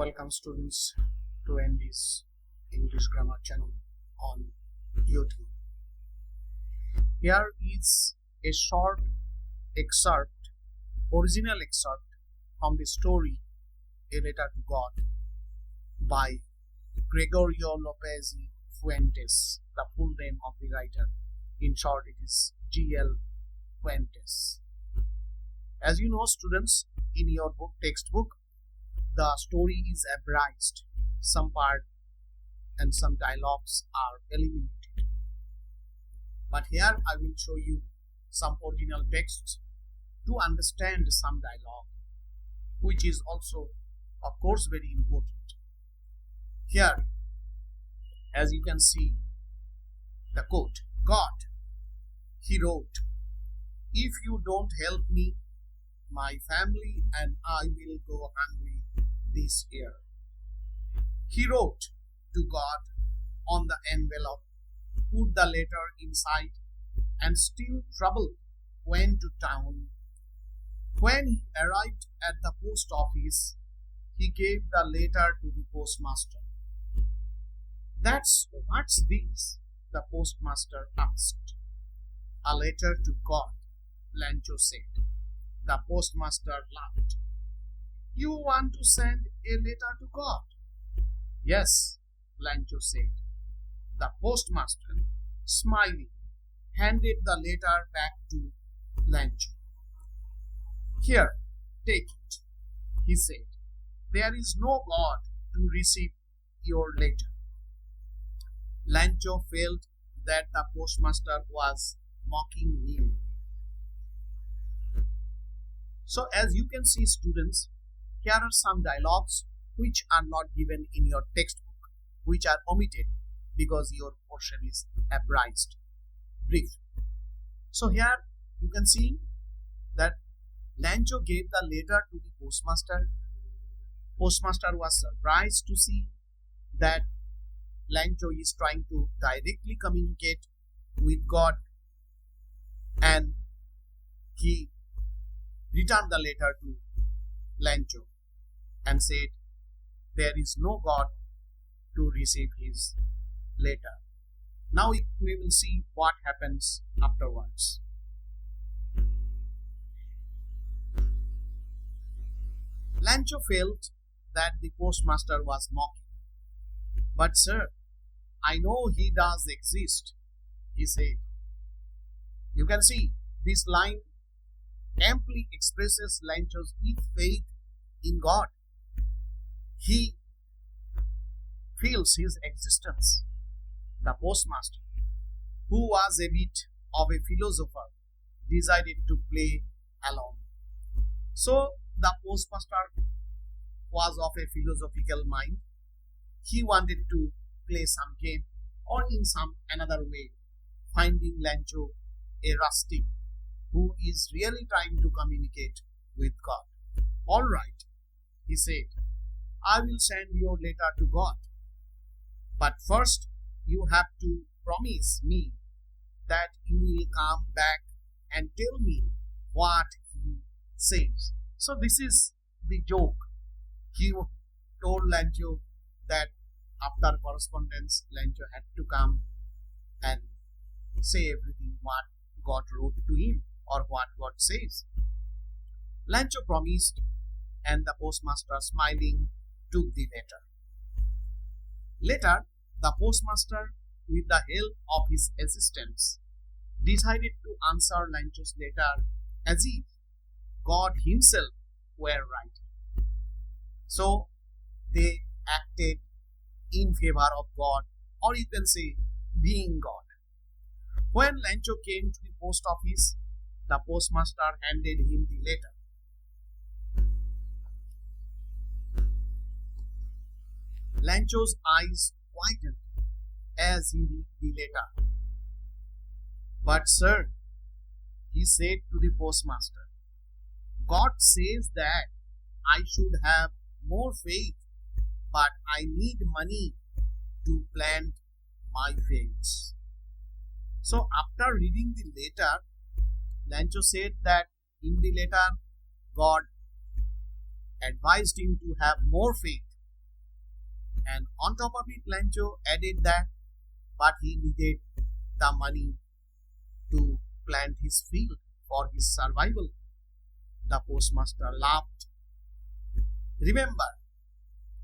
Welcome students to Andy's English Grammar channel on YouTube. Here is a short excerpt, original excerpt from the story A Letter to God by Gregorio Lopez Fuentes, the full name of the writer. In short, it is G.L. Fuentes. As you know, students, in your textbook, the story is abridged. Some part and some dialogues are eliminated. But here I will show you some original texts to understand some dialogue, which is also, of course, very important. Here, as you can see, the quote, God, he wrote, if you don't help me, my family and I will go hungry this year. He wrote to God on the envelope, put the letter inside, and still troubled, went to town. When he arrived at the post office, he gave the letter to the postmaster. What's this? The postmaster asked. A letter to God, Lencho said. The postmaster laughed. You want to send a letter to God? Yes, Lencho said. The postmaster, smiling, handed the letter back to Lencho. Here, take it, he said. There is no God to receive your letter. Lencho felt that the postmaster was mocking him. So as you can see, students, here are some dialogues which are not given in your textbook, which are omitted because your portion is abridged, brief. So here you can see that Lencho gave the letter to the postmaster. Postmaster was surprised to see that Lencho is trying to directly communicate with God, and he returned the letter to Lencho and said, there is no God to receive his letter. Now we will see what happens afterwards. Lencho felt that the postmaster was mocking. But sir, I know he does exist, he said. You can see this line amply expresses Lencho's deep faith in God. He feels his existence. The postmaster, who was a bit of a philosopher, decided to play along. So the postmaster was of a philosophical mind. He wanted to play some game, or in some another way, finding Lencho a rustic who is really trying to communicate with God. All right, he said, I will send your letter to God. But first, you have to promise me that you will come back and tell me what he says. So this is the joke. He told Lencho that after correspondence, Lencho had to come and say everything what God wrote to him or what God says. Lencho promised, and the postmaster, smiling, took the letter. Later, the postmaster, with the help of his assistants, decided to answer Lencho's letter as if God himself were writing. So, they acted in favor of God, or you can say, being God. When Lencho came to the post office, the postmaster handed him the letter. Lencho's eyes widened as he read the letter. But sir, he said to the postmaster, God says that I should have more faith, but I need money to plant my fields. So after reading the letter, Lencho said that in the letter, God advised him to have more faith And on top of it, Lencho added that, but he needed the money to plant his field for his survival. The postmaster laughed. Remember,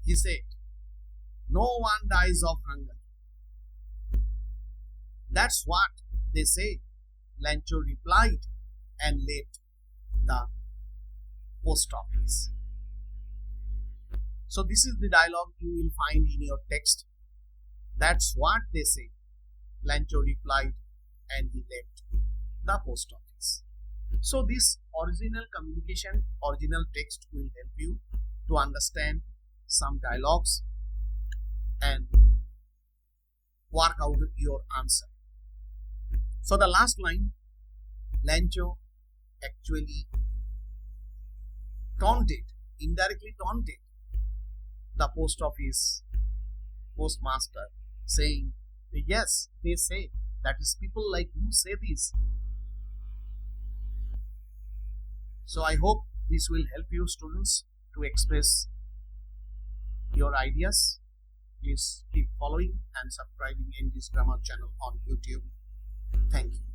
he said, no one dies of hunger. That's what they say, Lencho replied and left the post office. So this is the dialogue you will find in your text. That's what they say, Lencho replied and he left the post office. So this original communication, original text will help you to understand some dialogues and work out your answer. So the last line, Lencho actually indirectly taunted the post office postmaster, saying, yes, they say, that is, people like you say this. So I hope this will help you students to express your ideas. Please keep following and subscribing in this grammar channel on YouTube. Thank you.